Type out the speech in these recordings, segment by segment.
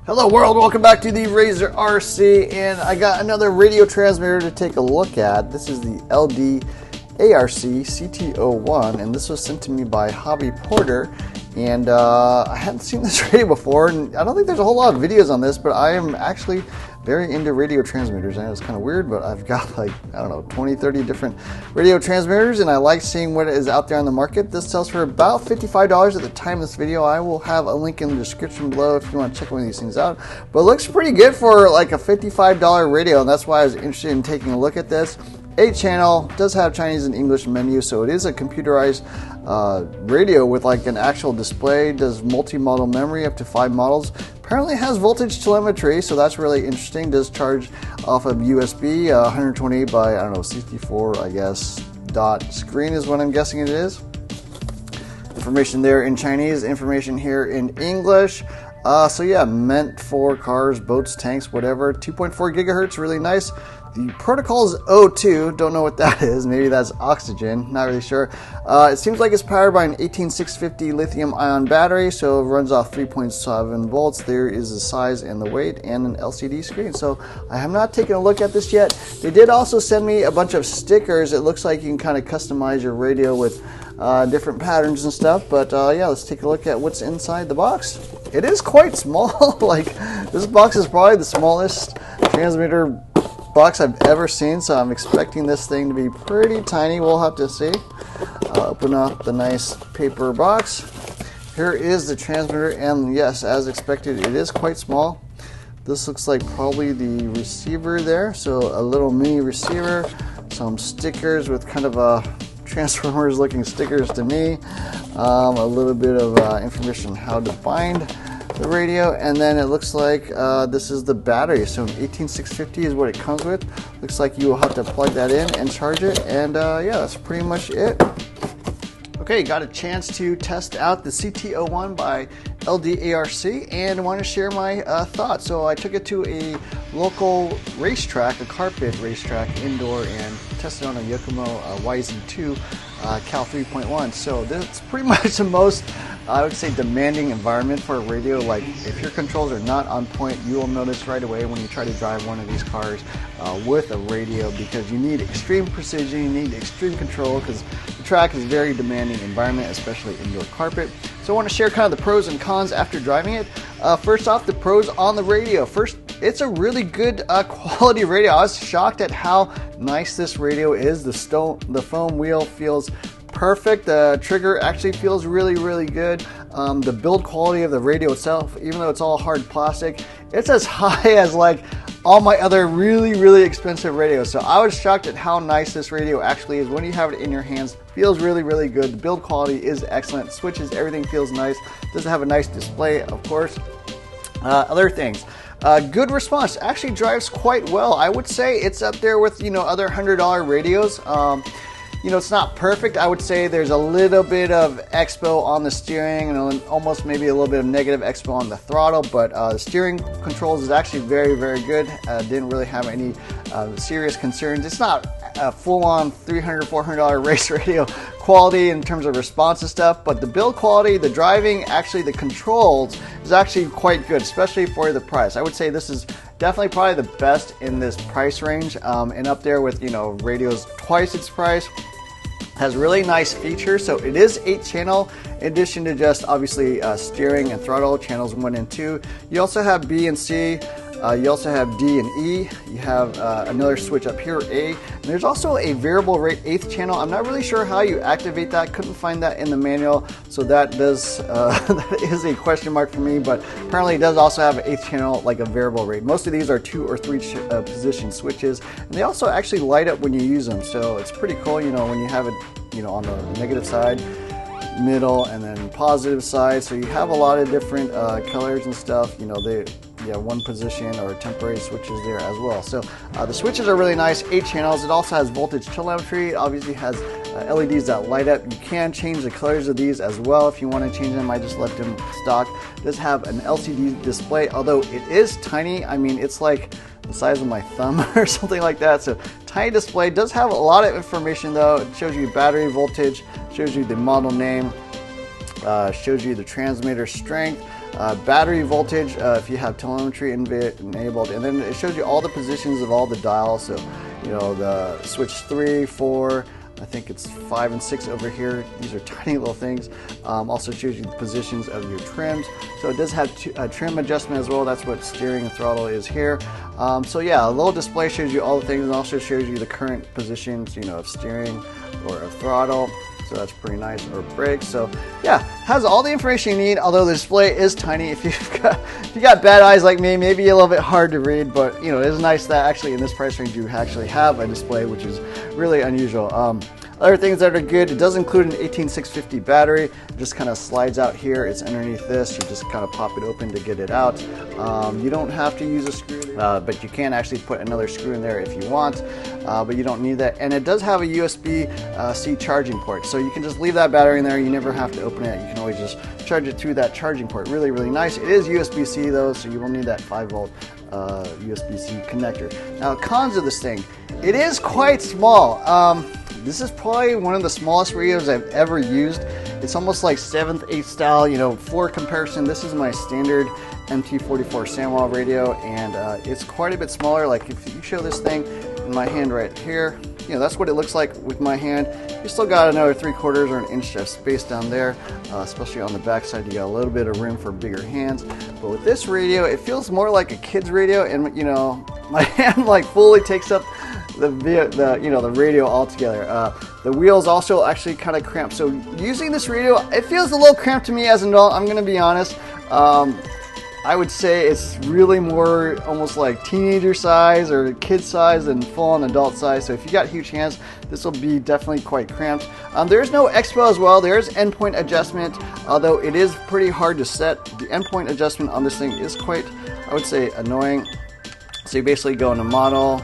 Hello world, welcome back to the Razor RC, and I got another radio transmitter to take a look at. This is the LDARC CT-01, and this was sent to me by Hobbyporter, and I hadn't seen this radio before, and I don't think there's a whole lot of videos on this, but I am actually very into radio transmitters. I know it's kind of weird, but I've got like, I don't know, 20, 30 different radio transmitters, and I like seeing what is out there on the market. This sells for about $55 at the time of this video. I will have a link in the description below if you want to check one of these things out. But it looks pretty good for like a $55 radio, and that's why I was interested in taking a look at this. 8-channel, does have Chinese and English menu, so it is a computerized radio with like an actual display. Does multi-model memory up to 5 models. Apparently has voltage telemetry, so that's really interesting. Does charge off of USB, 128 by, I don't know, 64, I guess, dot screen is what I'm guessing it is. Information there in Chinese, information here in English. So yeah, meant for cars, boats, tanks, whatever. 2.4 gigahertz, really nice. The protocol is O2, don't know what that is. Maybe that's oxygen, not really sure. It seems like it's powered by an 18650 lithium-ion battery, so it runs off 3.7 volts. There is the size and the weight and an LCD screen. So I have not taken a look at this yet. They did also send me a bunch of stickers. It looks like you can kind of customize your radio with different patterns and stuff. But yeah, let's take a look at what's inside the box. It is quite small. Like, this box is probably the smallest transmitter box I've ever seen, so I'm expecting this thing to be pretty tiny. We'll have to see. Open up the nice paper box. Here is the transmitter, and yes, as expected, it is quite small. This looks like probably the receiver there, so a little mini receiver, some stickers with kind of a Transformers looking stickers to me, a little bit of information on how to bind the radio, and then it looks like this is the battery. So an 18650 is what it comes with. Looks like you will have to plug that in and charge it, and yeah, that's pretty much it. Okay, got a chance to test out the CT-01 by LDARC, and I want to share my thoughts. So I took it to a local racetrack, a carpet racetrack indoor, and tested on a Yokomo YZ2 Cal 3.1. So that's pretty much the most, I would say, demanding environment for a radio. Like, if your controls are not on point, you will notice right away when you try to drive one of these cars with a radio, because you need extreme precision, you need extreme control, because the track is a very demanding environment, especially indoor carpet. So I want to share kind of the pros and cons after driving it. First off, the pros on the radio. First, it's a really good quality radio. I was shocked at how nice this radio is. The foam wheel feels perfect. The trigger actually feels really, really good. The build quality of the radio itself, even though it's all hard plastic, it's as high as like all my other really, really expensive radios. So I was shocked at how nice this radio actually is. When you have it in your hands, feels really, really good. The build quality is excellent. Switches, everything feels nice. Does have a nice display, of course. Other things. Good response. Actually drives quite well. I would say it's up there with, you know, other $100 radios. You know, it's not perfect. I would say there's a little bit of expo on the steering and almost maybe a little bit of negative expo on the throttle, but the steering controls is actually very, very good. Didn't really have any serious concerns. It's not a full-on $300, $400 race radio quality in terms of response and stuff, but the build quality, the driving, actually the controls is actually quite good, especially for the price. I would say this is definitely probably the best in this price range, and up there with, you know, radios twice its price. Has really nice features. So it is 8-channel in addition to just obviously steering and throttle channels 1 and 2. You also have B and C. You also have D and E. You have another switch up here, A. And there's also a variable rate 8th channel. I'm not really sure how you activate that. Couldn't find that in the manual. So that does that is a question mark for me. But apparently it does also have an 8th channel, like a variable rate. Most of these are 2 or 3 position switches, and they also actually light up when you use them. So it's pretty cool, you know, when you have it, you know, on the negative side, middle, and then positive side. So you have a lot of different colors and stuff. You know, yeah, 1 position or temporary switches there as well. So the switches are really nice. 8 channels. It also has voltage telemetry. It obviously has LEDs that light up. You can change the colors of these as well if you want to change them. I just left them stock. It does have an LCD display, although it is tiny. I mean, it's like the size of my thumb or something like that. So tiny display. Does have a lot of information though. It shows you battery voltage, shows you the model name, shows you the transmitter strength, battery voltage if you have telemetry enabled, and then it shows you all the positions of all the dials. So, you know, the switch 3, 4, I think it's 5 and 6 over here. These are tiny little things. Also shows you the positions of your trims. So it does have trim adjustment as well. That's what steering and throttle is here. So yeah, a little display shows you all the things, and also shows you the current positions, you know, of steering or of throttle. So that's pretty nice, or brakes. So yeah, has all the information you need, although the display is tiny. If you got bad eyes like me, maybe a little bit hard to read, but you know, it is nice that actually in this price range you actually have a display, which is really unusual. Other things that are good, it does include an 18650 battery. It just kind of slides out here. It's underneath this. You just kind of pop it open to get it out. You don't have to use a screw, but you can actually put another screw in there if you want, but you don't need that. And it does have a USB-C charging port, so you can just leave that battery in there. You never have to open it. You can always just charge it through that charging port. Really, really nice. It is USB-C though, so you will need that 5-volt USB-C connector. Now, cons of this thing, it is quite small. This is probably one of the smallest radios I've ever used. It's almost like 7th, 8th style, you know, for comparison. This is my standard MT44 Samwell radio, and it's quite a bit smaller. Like if you show this thing in my hand right here, you know, that's what it looks like with my hand. You still got another 3/4 or an inch of space down there, especially on the back side. You got a little bit of room for bigger hands. But with this radio, it feels more like a kid's radio, and you know, my hand like fully takes up the radio altogether. The wheels also actually kind of cramped. So using this radio, it feels a little cramped to me as an adult. I'm going to be honest. I would say it's really more almost like teenager size or kid size than full-on adult size. So if you got huge hands, this will be definitely quite cramped. There is no expo as well. There is endpoint adjustment, although it is pretty hard to set. The endpoint adjustment on this thing is quite, I would say, annoying. So you basically go into model,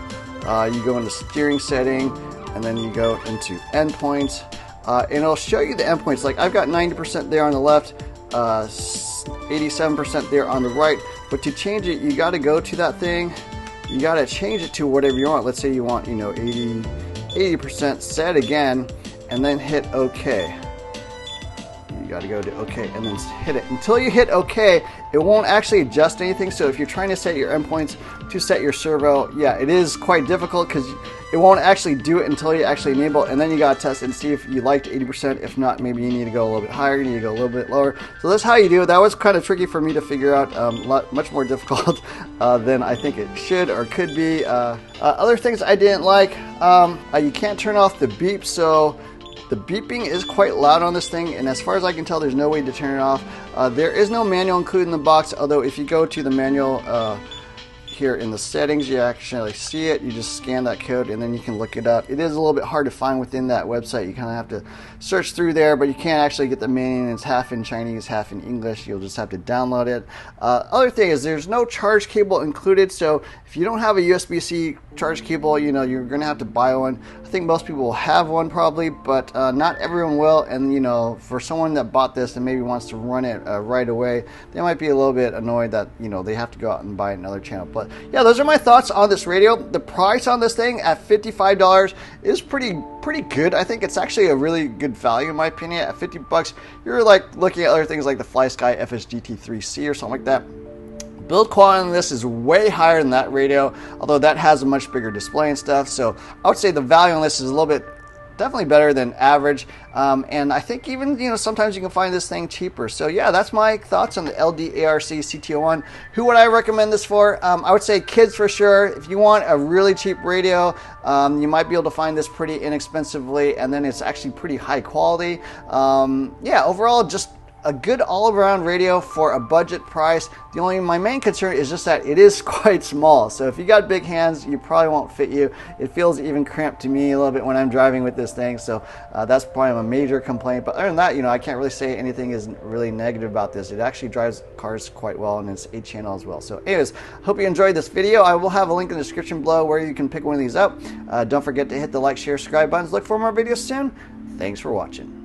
you go into steering setting, and then you go into endpoints, and it'll show you the endpoints. Like I've got 90% there on the left, 87% there on the right, but to change it, you got to go to that thing, you got to change it to whatever you want. Let's say you want, you know, 80%, set again, and then hit OK. You got to go to OK and then hit it. Until you hit OK, it won't actually adjust anything. So if you're trying to set your endpoints to set your servo, yeah, it is quite difficult because it won't actually do it until you actually enable it, and then you got to test and see if you liked 80%. If not, maybe you need to go a little bit higher, you need to go a little bit lower. So that's how you do it. That was kind of tricky for me to figure out, much more difficult than I think it should or could be. Other things I didn't like, you can't turn off the beep, so the beeping is quite loud on this thing, and as far as I can tell, there's no way to turn it off. There is no manual included in the box, although if you go to the manual here in the settings, you actually see it. You just scan that code and then you can look it up. It is a little bit hard to find within that website. You kind of have to search through there, but you can't actually get the manual. It's half in Chinese, half in English. You'll just have to download it. Other thing is there's no charge cable included, so if you don't have a USB-C charge cable, you know, you're going to have to buy one. I think most people will have one probably, but not everyone will. And you know, for someone that bought this and maybe wants to run it right away, they might be a little bit annoyed that, you know, they have to go out and buy another channel. But yeah, those are my thoughts on this radio. The price on this thing at $55 is pretty good. I think it's actually a really good value in my opinion. At $50, you're like looking at other things like the FlySky FSGT3C or something like that. Build quality on this is way higher than that radio, although that has a much bigger display and stuff. So I would say the value on this is a little bit definitely better than average, and I think even, you know, sometimes you can find this thing cheaper. So yeah, that's my thoughts on the LDARC CT-01. Who would I recommend this for? I would say kids for sure. If you want a really cheap radio, you might be able to find this pretty inexpensively, and then it's actually pretty high quality. Yeah, overall just a good all-around radio for a budget price. My main concern is just that it is quite small. So if you got big hands, you probably won't fit you. It feels even cramped to me a little bit when I'm driving with this thing. So that's probably a major complaint. But other than that, you know, I can't really say anything is really negative about this. It actually drives cars quite well, and it's 8-channel as well. So anyways, hope you enjoyed this video. I will have a link in the description below where you can pick one of these up. Don't forget to hit the like, share, subscribe buttons. Look for more videos soon. Thanks for watching.